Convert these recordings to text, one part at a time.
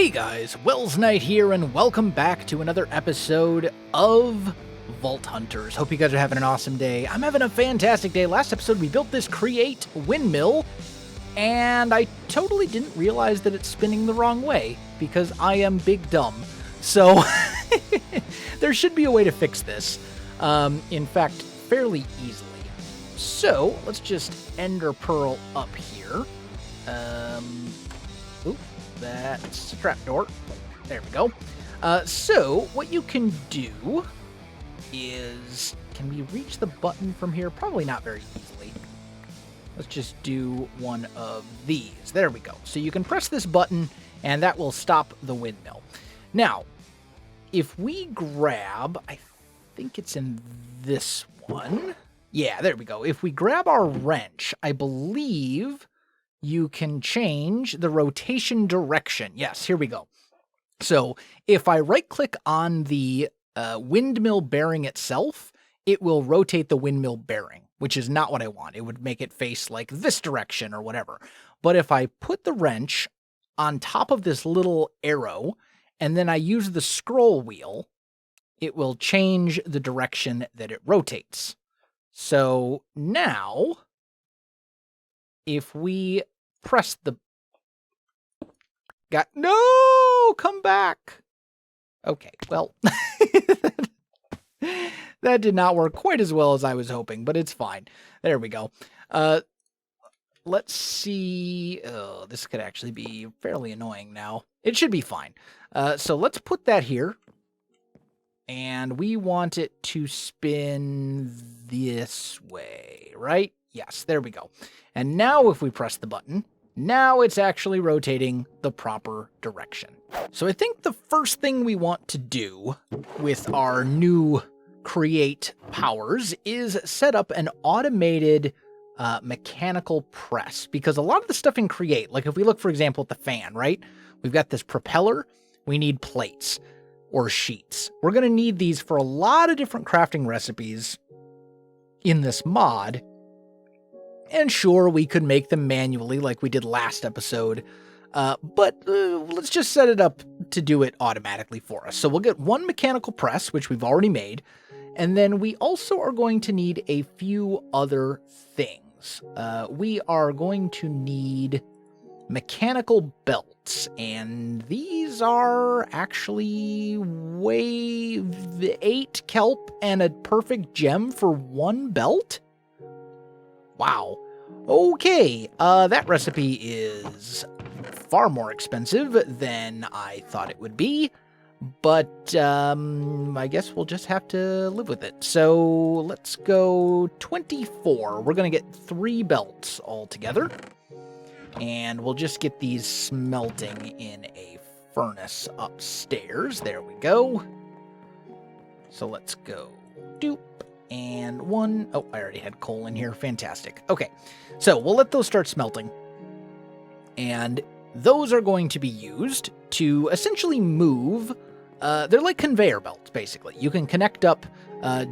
Hey guys, Welsknight here, and welcome back to another episode of Vault Hunters. Hope you guys are having an awesome day. I'm having a fantastic day. Last episode we built this create windmill, and I totally didn't realize that it's spinning the wrong way, because I am big dumb. So, there should be a way to fix this. In fact, fairly easily. So, let's just ender pearl up here. Oop. That's a trapdoor. There we go. So, what you can do is... Can we reach the button from here? Probably not very easily. Let's just do one of these. There we go. So you can press this button, and that will stop the windmill. Now, if we grab... I think it's in this one. Yeah, there we go. If we grab our wrench, I believe... you can change the rotation direction. Yes, here we go. So if I right-click on the windmill bearing itself, it will rotate the windmill bearing, which is not what I want. It would make it face like this direction or whatever. But if I put the wrench on top of this little arrow, and then I use the scroll wheel, it will change the direction that it rotates. So now, if we press the... No! Come back! Okay, well... that did not work quite as well as I was hoping, but it's fine. There we go. Let's see... Oh, this could actually be fairly annoying now. It should be fine. So let's put that here. And we want it to spin this way, right? Yes, there we go. And now if we press the button, now it's actually rotating the proper direction. So I think the first thing we want to do with our new create powers is set up an automated mechanical press. Because a lot of the stuff in create, like if we look, for example, at the fan, right? We've got this propeller. We need plates or sheets. We're going to need these for a lot of different crafting recipes in this mod. And sure, we could make them manually like we did last episode, but let's just set it up to do it automatically for us. So we'll get one mechanical press, which we've already made, and then we also are going to need a few other things. We are going to need mechanical belts, and these are actually 8 kelp and a perfect gem for one belt? Wow. Okay, that recipe is far more expensive than I thought it would be, but I guess we'll just have to live with it. So let's go 24. We're going to get 3 belts altogether, and we'll just get these smelting in a furnace upstairs. There we go. So let's go doop. And 1. Oh, I already had coal in here. Fantastic. Okay, so we'll let those start smelting. And those are going to be used to essentially move. They're like conveyor belts, basically. You can connect up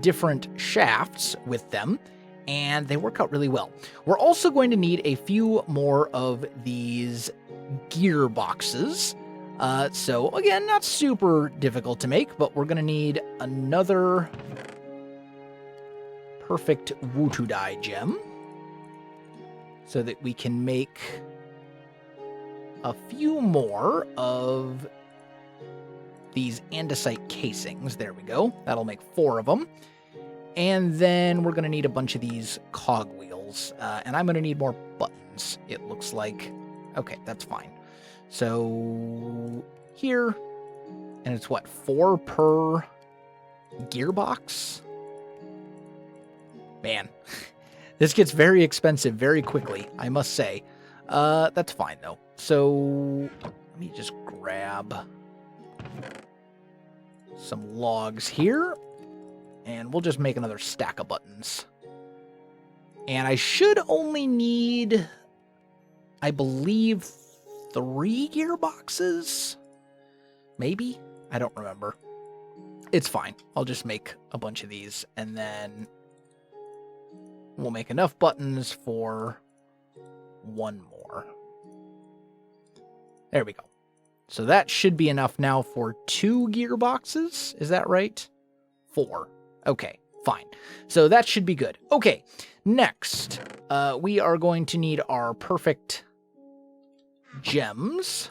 different shafts with them, and they work out really well. We're also going to need a few more of these gearboxes. So, again, not super difficult to make, but we're going to need another... perfect Wutudai gem so that we can make a few more of these andesite casings. There we go. That'll make 4 of them. And then we're going to need a bunch of these cogwheels. And I'm going to need more buttons, it looks like. Okay, that's fine. So here, and it's what, 4 per gearbox? Man, this gets very expensive very quickly, I must say. That's fine, though. So, let me just grab some logs here, and we'll just make another stack of buttons. And I should only need, I believe, 3 gearboxes? Maybe? I don't remember. It's fine. I'll just make a bunch of these, and then... we'll make enough buttons for 1 more. There we go. So that should be enough now for 2 gearboxes. Is that right? 4. Okay, fine. So that should be good. Okay, next, we are going to need our perfect gems.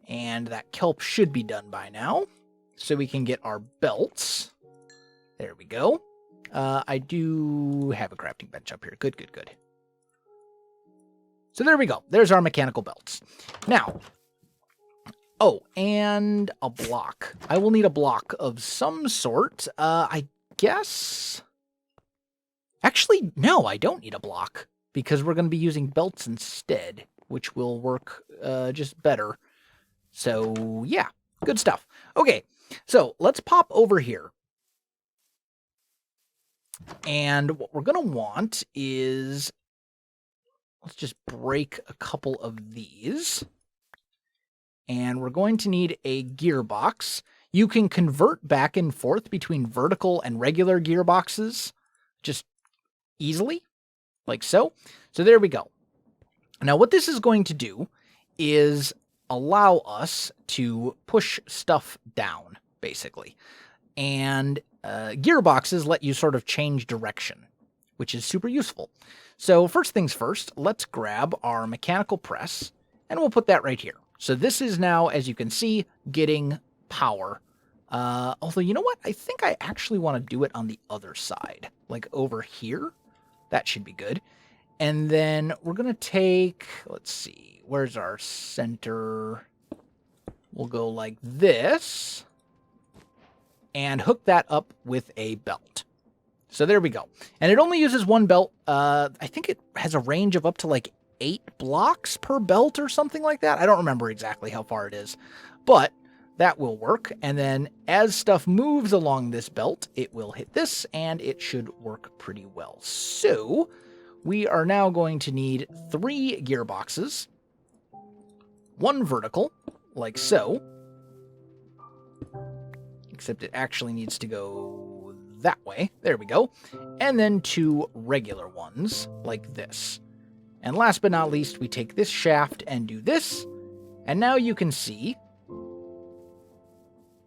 And that kelp should be done by now. So we can get our belts. There we go. I do have a crafting bench up here. Good, good, good. So there we go. There's our mechanical belts. Now, oh, and a block. I will need a block of some sort. I guess... Actually, no, I don't need a block, because we're going to be using belts instead, which will work just better. So, yeah, good stuff. Okay, so let's pop over here. And what we're going to want is... Let's just break a couple of these. And we're going to need a gearbox. You can convert back and forth between vertical and regular gearboxes just easily, like so. So there we go. Now what this is going to do is allow us to push stuff down, basically. And gearboxes let you sort of change direction, which is super useful. So first things first, let's grab our mechanical press, and we'll put that right here. So this is now, as you can see, getting power. Although, you know what? I think I actually want to do it on the other side, like over here. That should be good. And then we're going to take, let's see, where's our center? We'll go like this and hook that up with a belt. So there we go. And it only uses one belt. I think it has a range of up to like 8 blocks per belt or something like that. I don't remember exactly how far it is, but that will work. And then as stuff moves along this belt, it will hit this and it should work pretty well. So we are now going to need 3 gearboxes, 1 vertical, like so, except it actually needs to go that way. There we go. And then 2 regular ones like this. And last but not least, we take this shaft and do this. And now you can see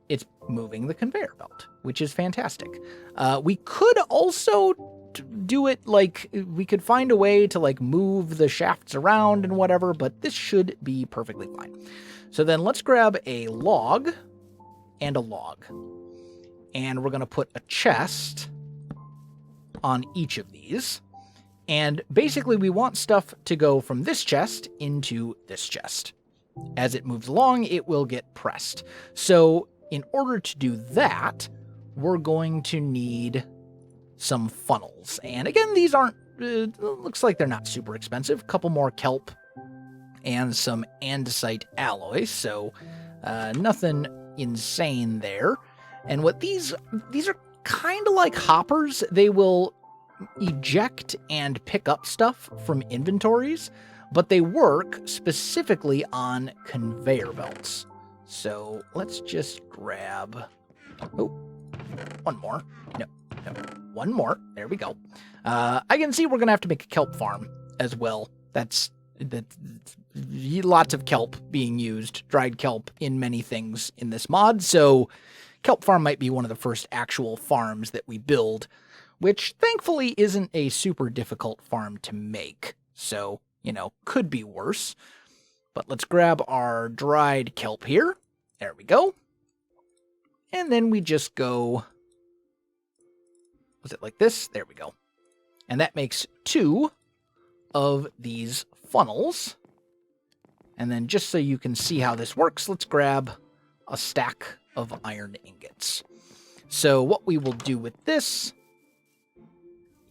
it's moving the conveyor belt, which is fantastic. We could also do it like, we could find a way to like move the shafts around and whatever, but this should be perfectly fine. So then let's grab a log and a log. And we're going to put a chest on each of these. And basically we want stuff to go from this chest into this chest. As it moves along, it will get pressed. So in order to do that, we're going to need some funnels. And again, these aren't, looks like they're not super expensive. A couple more kelp and some andesite alloy. So nothing insane there. And what these are kind of like hoppers. They will eject and pick up stuff from inventories, but they work specifically on conveyor belts. So let's just grab, oh, one more. No, one more. There we go. I can see we're going to have to make a kelp farm as well. That's lots of kelp being used, dried kelp in many things in this mod. So kelp farm might be one of the first actual farms that we build, which thankfully isn't a super difficult farm to make. So, you know, could be worse. But let's grab our dried kelp here. There we go. And then we just go, was it like this? There we go. And that makes 2 of these funnels. And then just so you can see how this works, let's grab a stack of iron ingots. So what we will do with this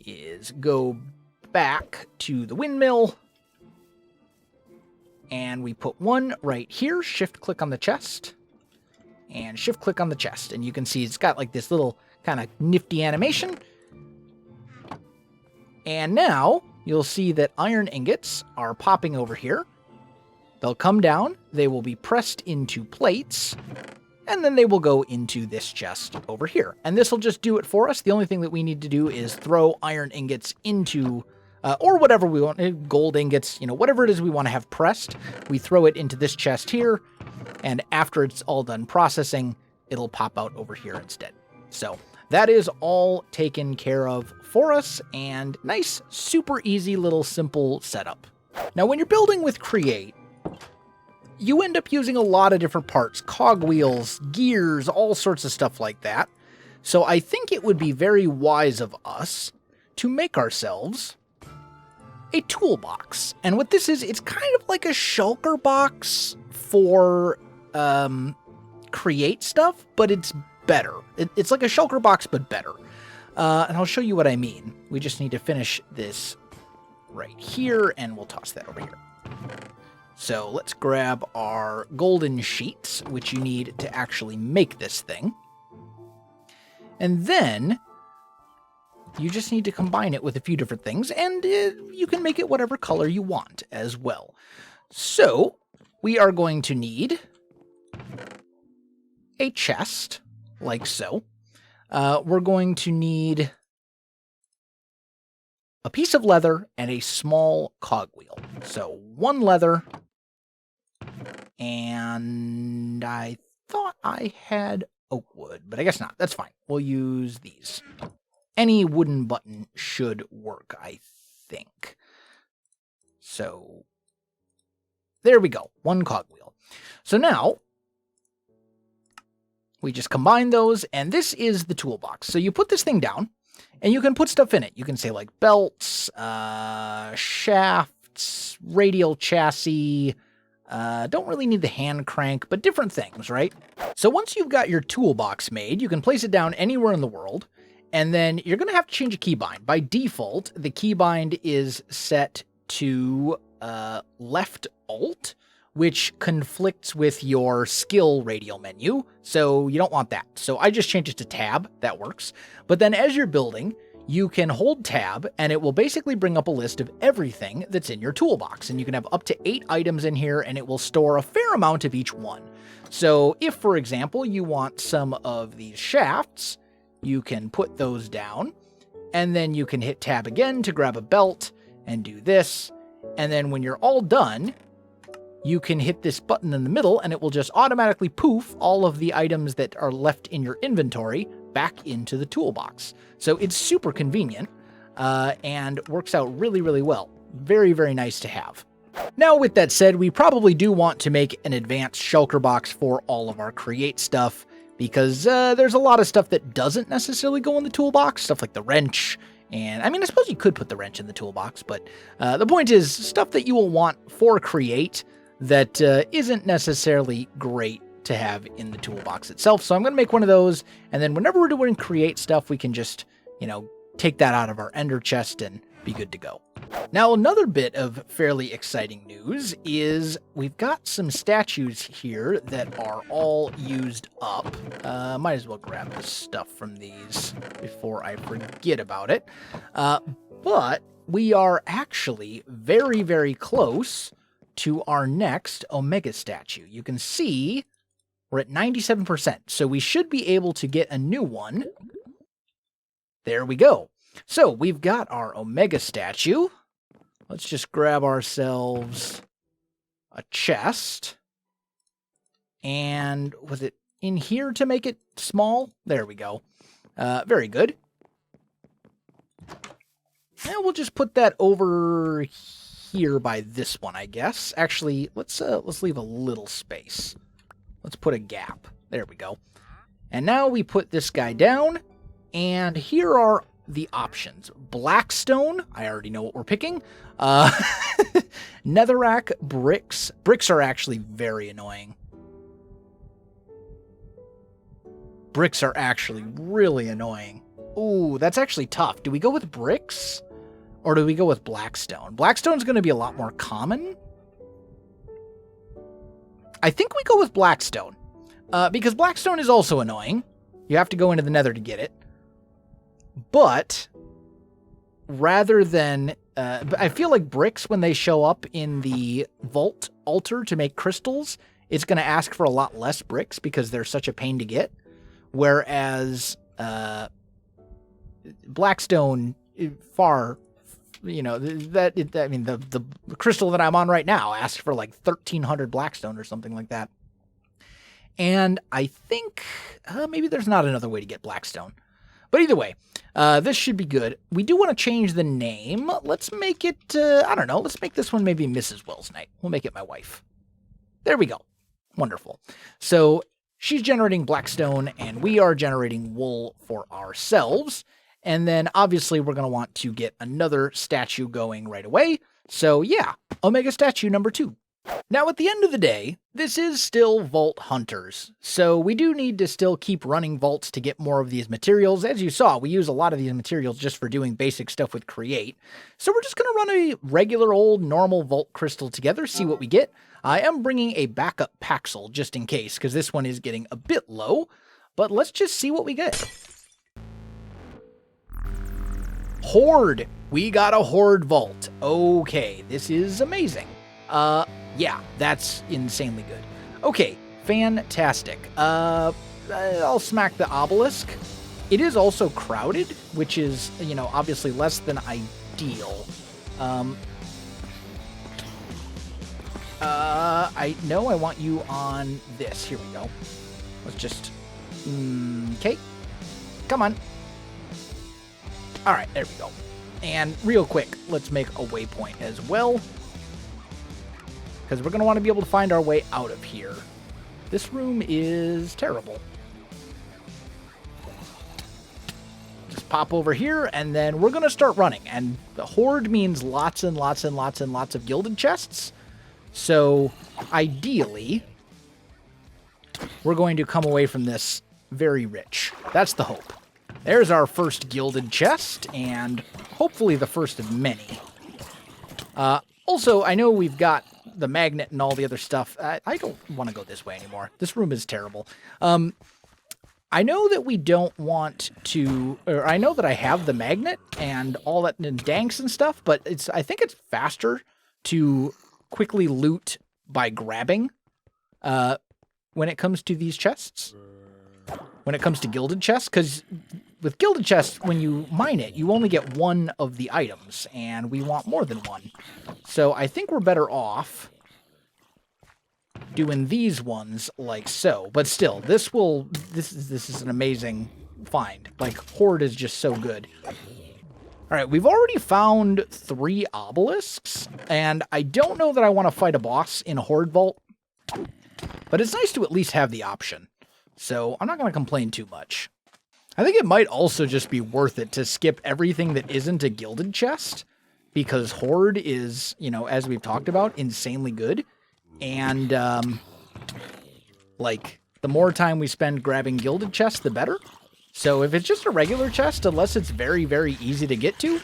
is go back to the windmill, and we put 1 right here, shift click on the chest, and shift click on the chest, and you can see it's got like this little kind of nifty animation. And now you'll see that iron ingots are popping over here. They'll come down, they will be pressed into plates, and then they will go into this chest over here. And this will just do it for us. The only thing that we need to do is throw iron ingots into or whatever we want, gold ingots, whatever it is we want to have pressed. We throw it into this chest here, and after it's all done processing, it'll pop out over here instead. So that is all taken care of for us, and nice, super easy little simple setup. Now, when you're building with Create, you end up using a lot of different parts, cogwheels, gears, all sorts of stuff like that. So I think it would be very wise of us to make ourselves a toolbox. And what this is, it's kind of like a shulker box for Create stuff, but it's better. It's like a shulker box, but better. And I'll show you what I mean. We just need to finish this right here, and we'll toss that over here. So let's grab our golden sheets, which you need to actually make this thing. And then you just need to combine it with a few different things, and you can make it whatever color you want as well. So we are going to need a chest, like so. We're going to need a piece of leather and a small cogwheel. So 1 leather, and I thought I had oak wood, but I guess not. That's fine. We'll use these. Any wooden button should work, I think. So there we go. 1 cogwheel. So now we just combine those, and this is the toolbox. So you put this thing down, and you can put stuff in it. You can say like belts, shafts, radial chassis. Don't really need the hand crank, but different things, right? So once you've got your toolbox made, you can place it down anywhere in the world, and then you're going to have to change a keybind. By default, the keybind is set to left alt, which conflicts with your skill radial menu, so you don't want that. So I just changed it to tab. That works. But then as you're building, you can hold tab, and it will basically bring up a list of everything that's in your toolbox. And you can have up to 8 items in here, and it will store a fair amount of each one. So if, for example, you want some of these shafts, you can put those down, and then you can hit tab again to grab a belt and do this. And then when you're all done, you can hit this button in the middle, and it will just automatically poof all of the items that are left in your inventory back into the toolbox. So it's super convenient and works out really, really well. Very, very nice to have. Now, with that said, we probably do want to make an advanced shulker box for all of our Create stuff, because there's a lot of stuff that doesn't necessarily go in the toolbox, stuff like the wrench. And I mean, I suppose you could put the wrench in the toolbox, but the point is stuff that you will want for Create that isn't necessarily great to have in the toolbox itself. So I'm going to make one of those, and then whenever we're doing Create stuff, we can just, take that out of our ender chest and be good to go. Now, another bit of fairly exciting news is we've got some statues here that are all used up. Might as well grab the stuff from these before I forget about it. But we are actually very, very close to our next Omega statue. You can see we're at 97%, so we should be able to get a new one. There we go. So we've got our Omega statue. Let's just grab ourselves a chest. And was it in here to make it small? There we go. Very good. And we'll just put that over here by this one, I guess. Actually, let's leave a little space. Let's put a gap. There we go. And now we put this guy down, and here are the options. Blackstone, I already know what we're picking. Netherrack, bricks. Bricks are actually very annoying. Bricks are actually really annoying. Ooh, that's actually tough. Do we go with bricks? Or do we go with Blackstone? Blackstone's going to be a lot more common. I think we go with Blackstone. Because Blackstone is also annoying. You have to go into the nether to get it. But rather than... I feel like bricks, when they show up in the vault altar to make crystals, it's going to ask for a lot less bricks because they're such a pain to get. Whereas Blackstone, far you know, I mean, the crystal that I'm on right now asked for like 1,300 blackstone or something like that. And I think maybe there's not another way to get blackstone. But either way, this should be good. We do want to change the name. Let's make it, I don't know, let's make this one maybe Mrs. Welsknight. We'll make it my wife. There we go. Wonderful. So she's generating blackstone, and we are generating wool for ourselves. And then obviously we're going to want to get another statue going right away. So yeah, Omega statue number 2. Now, at the end of the day, this is still Vault Hunters, so we do need to still keep running vaults to get more of these materials. As you saw, we use a lot of these materials just for doing basic stuff with Create. So we're just going to run a regular old normal vault crystal together, see what we get. I am bringing a backup Paxel just in case, because this one is getting a bit low, but let's just see what we get. Horde! We got a Horde vault. Okay, this is amazing. Yeah, that's insanely good. Okay, fantastic. I'll smack the obelisk. It is also crowded, which is, you know, obviously less than ideal. I know I want you on this. Here we go. Let's just... Okay. Come on. All right, there we go. And real quick, let's make a waypoint as well, because we're going to want to be able to find our way out of here. This room is terrible. Just pop over here, and then we're going to start running. And the Horde means lots and lots and lots and lots of gilded chests. So, ideally, we're going to come away from this very rich. That's the hope. There's our first gilded chest, and hopefully the first of many. Also, I know we've got the magnet and all the other stuff. I don't want to go this way anymore. This room is terrible. I know that we don't want to, or I know that I have the magnet and all that and danks and stuff, but I think it's faster to quickly loot by grabbing when it comes to these chests. When it comes to gilded chests, because with gilded chests, when you mine it, you only get one of the items, and we want more than one. So I think we're better off doing these ones like so. But still, this is an amazing find. Like, Horde is just so good. All right, we've already found 3 obelisks, and I don't know that I want to fight a boss in a Horde vault, but it's nice to at least have the option. So I'm not going to complain too much. I think it might also just be worth it to skip everything that isn't a gilded chest, because Horde is, you know, as we've talked about, insanely good. And, like, the more time we spend grabbing gilded chests, the better. So if it's just a regular chest, unless it's very, very easy to get to,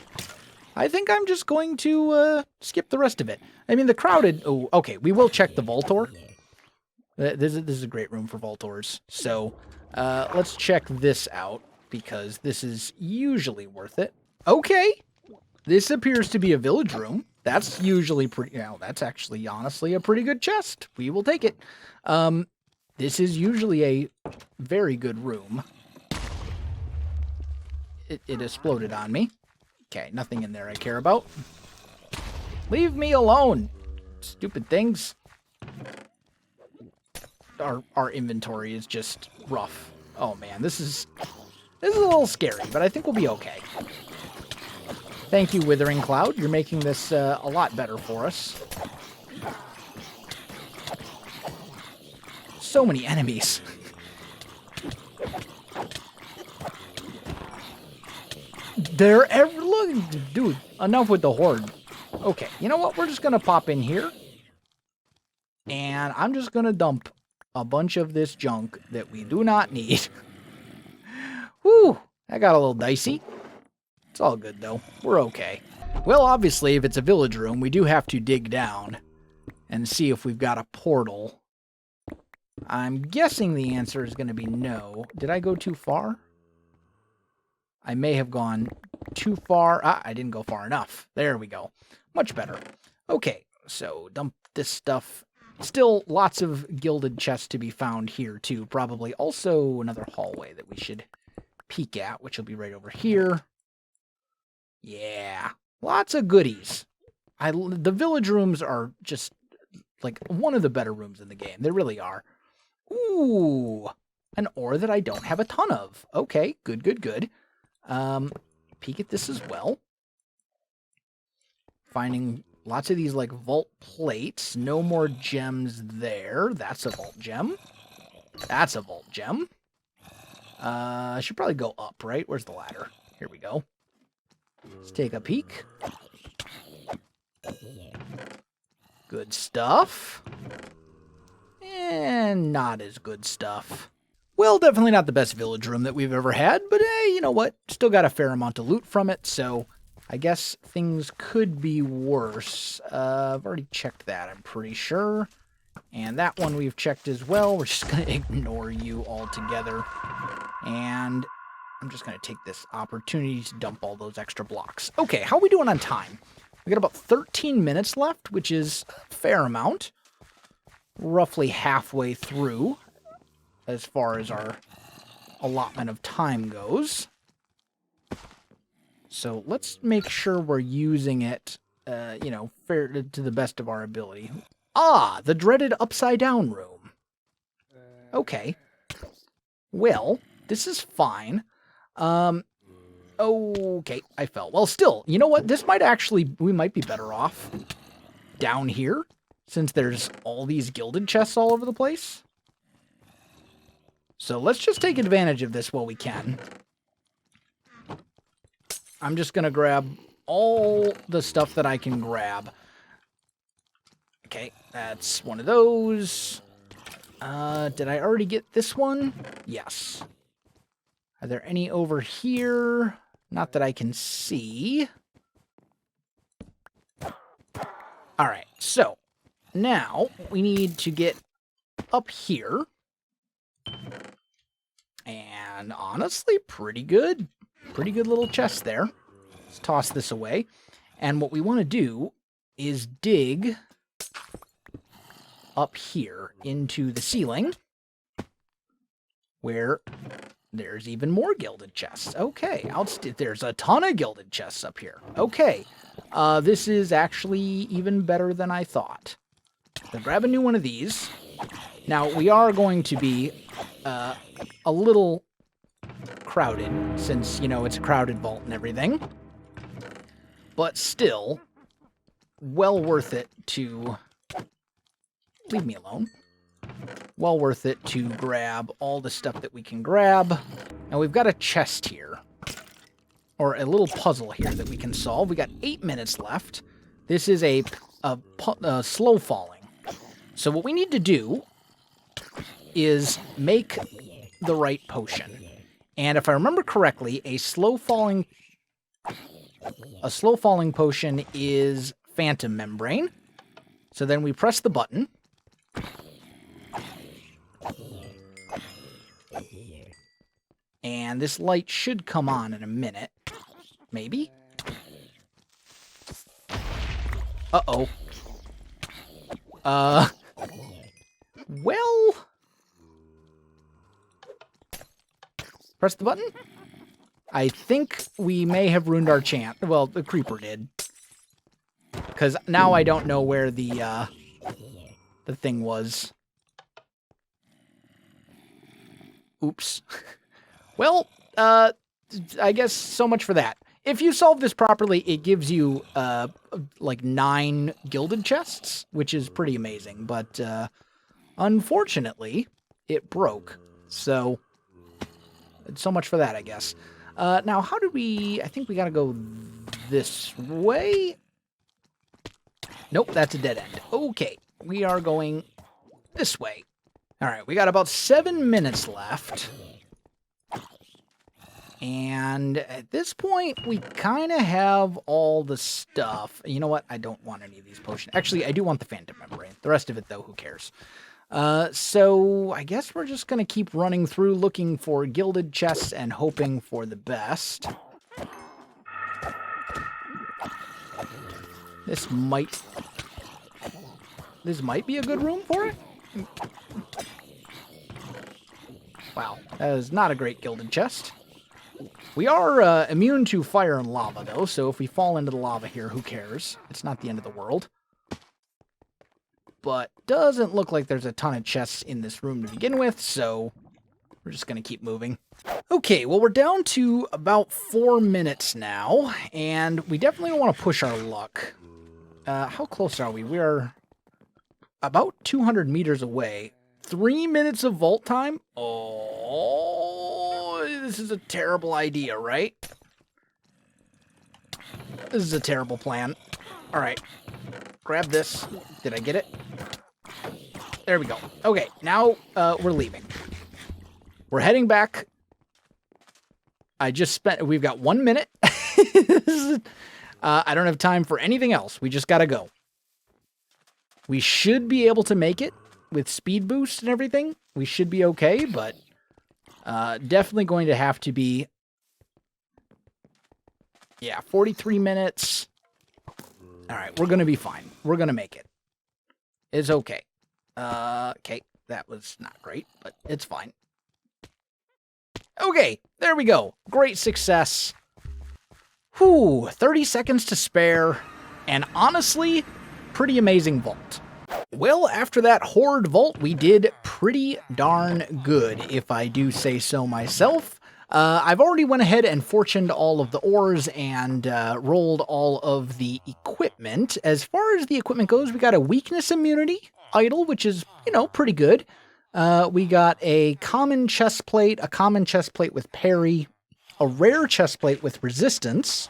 I think I'm just going to skip the rest of it. I mean, the crowded... Oh, okay, we will check the Voltor. This is a great room for Voltors. So let's check this out, because this is usually worth it. Okay, this appears to be a village room. That's usually pretty... You know, that's actually, honestly, a pretty good chest. We will take it. This is usually a very good room. It exploded on me. Okay, nothing in there I care about. Leave me alone, stupid things. Our inventory is just rough. Oh man, this is a little scary, but I think we'll be okay. Thank you, Withering Cloud. You're making this a lot better for us. So many enemies. Look, dude, enough with the Horde. Okay, you know what? We're just gonna pop in here, and I'm just gonna dump a bunch of this junk that we do not need. Whew, that got a little dicey. It's all good, though. We're okay. Well, obviously, if it's a village room, we do have to dig down and see if we've got a portal. I'm guessing the answer is going to be no. Did I go too far? I may have gone too far. Ah, I didn't go far enough. There we go. Much better. Okay, so dump this stuff. Still lots of gilded chests to be found here, too. Probably also another hallway that we should peek at, which will be right over here. Yeah, Lots of goodies. The village rooms are just like one of the better rooms in the game. They really are. Ooh, an ore that I don't have a ton of. Okay, good, good, good. Peek at this as well. Finding lots of these like vault plates. No more gems there. That's a vault gem. That's a vault gem. I should probably go up, right? Where's the ladder? Here we go. Let's take a peek. Good stuff. And not as good stuff. Well, definitely not the best village room that we've ever had, but hey, you know what? Still got a fair amount of loot from it, so I guess things could be worse. I've already checked that, I'm pretty sure. And that one we've checked as well. We're just going to ignore you altogether. And I'm just going to take this opportunity to dump all those extra blocks. Okay, how are we doing on time? We got about 13 minutes left, which is a fair amount. Roughly halfway through, as far as our allotment of time goes. So let's make sure we're using it, you know, fair to the best of our ability. Ah, the dreaded upside down room. Okay. Well, this is fine. Okay, I fell. Well, still, you know what? This might actually, we might be better off down here, since there's all these gilded chests all over the place. So let's just take advantage of this while we can. I'm just going to grab all the stuff that I can grab. Okay, that's one of those. Did I already get this one? Yes. Are there any over here? Not that I can see. All right, so now we need to get up here. And honestly, pretty good. Pretty good little chest there. Let's toss this away. And what we want to do is dig up here into the ceiling, where there's even more gilded chests. Okay, there's a ton of gilded chests up here. Okay, this is actually even better than I thought. I'll grab a new one of these. Now, we are going to be a little crowded, since, you know, it's a crowded vault and everything. But still, well worth it to... Leave me alone. Well worth it to grab all the stuff that we can grab. And we've got a chest here. Or a little puzzle here that we can solve. We got 8 minutes left. This is a slow falling. So what we need to do is make the right potion. And if I remember correctly, a slow falling potion is Phantom Membrane. So then we press the button. And this light should come on in a minute. Maybe? Uh-oh. Well... Press the button? I think we may have ruined our chance. Well, the creeper did. Because now I don't know where the thing was. Oops. Well, I guess so much for that. If you solve this properly, it gives you, like 9 gilded chests, which is pretty amazing. But, unfortunately, it broke. So... So much for that, I guess. Now, how do we... I think we gotta go this way. Nope, that's a dead end. Okay, we are going this way. All right, we got about 7 minutes left. And at this point, we kind of have all the stuff. You know what? I don't want any of these potions. Actually, I do want the Phantom Membrane. The rest of it, though, who cares? So I guess we're just going to keep running through looking for gilded chests and hoping for the best. This might be a good room for it. Wow, that is not a great gilded chest. We are immune to fire and lava, though, so if we fall into the lava here, who cares? It's not the end of the world. But doesn't look like there's a ton of chests in this room to begin with, so we're just going to keep moving. Okay, well, we're down to about 4 minutes now, and we definitely don't want to push our luck. How close are we? We are about 200 meters away. 3 minutes of vault time? Oh, this is a terrible idea, right? This is a terrible plan. All right, grab this. Did I get it? There we go. Okay, now we're leaving. We're heading back. We've got 1 minute. I don't have time for anything else. We just got to go. We should be able to make it with speed boost and everything. We should be okay, but definitely going to have to be, 43 minutes. All right, we're going to be fine. We're going to make it. It's okay. Okay, that was not great, but it's fine. Okay, there we go. Great success. Whew, 30 seconds to spare, and honestly, pretty amazing vault. Well, after that Horde vault, we did pretty darn good, if I do say so myself. I've already went ahead and fortuned all of the ores and rolled all of the equipment. As far as the equipment goes, we got a weakness immunity idol, which is, pretty good. We got a common chest plate, a common chest plate with parry, a rare chest plate with resistance,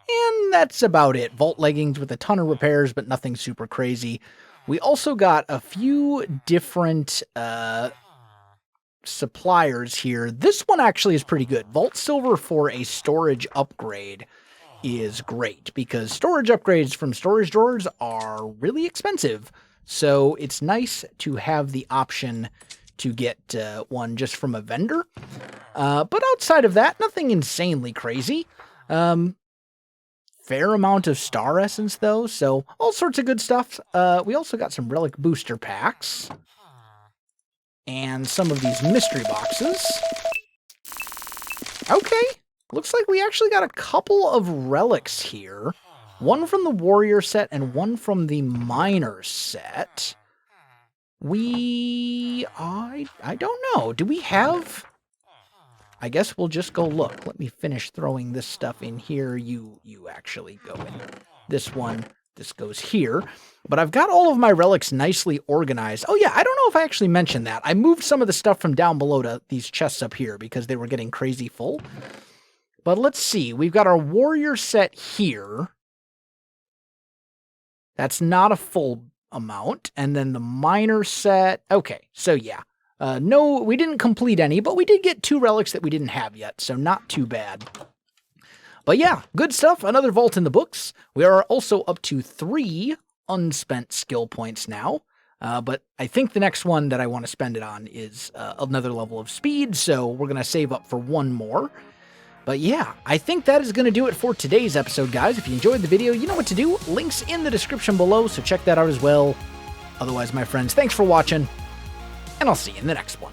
and that's about it. Vault leggings with a ton of repairs, but nothing super crazy. We also got a few different suppliers here. This one actually is pretty good. Vault silver for a storage upgrade is great, because storage upgrades from storage drawers are really expensive. So it's nice to have the option to get one just from a vendor. But outside of that, nothing insanely crazy. Fair amount of star essence, though, so all sorts of good stuff. We also got some relic booster packs. And some of these mystery boxes. Okay, looks like we actually got a couple of relics here. One from the warrior set and one from the miner set. I don't know. Do we have... I guess we'll just go look. Let me finish throwing this stuff in here. You actually go in this one. This goes here. But I've got all of my relics nicely organized. Oh yeah, I don't know if I actually mentioned that. I moved some of the stuff from down below to these chests up here because they were getting crazy full. But let's see. We've got our warrior set here. That's not a full amount. And then the miner set. Okay, so yeah. No, we didn't complete any, but we did get 2 relics that we didn't have yet, so not too bad. But yeah, good stuff. Another vault in the books. We are also up to 3 unspent skill points now. But I think the next one that I want to spend it on is another level of speed, so we're going to save up for 1 more. But yeah, I think that is going to do it for today's episode, guys. If you enjoyed the video, you know what to do. Links in the description below, so check that out as well. Otherwise, my friends, thanks for watching, and I'll see you in the next one.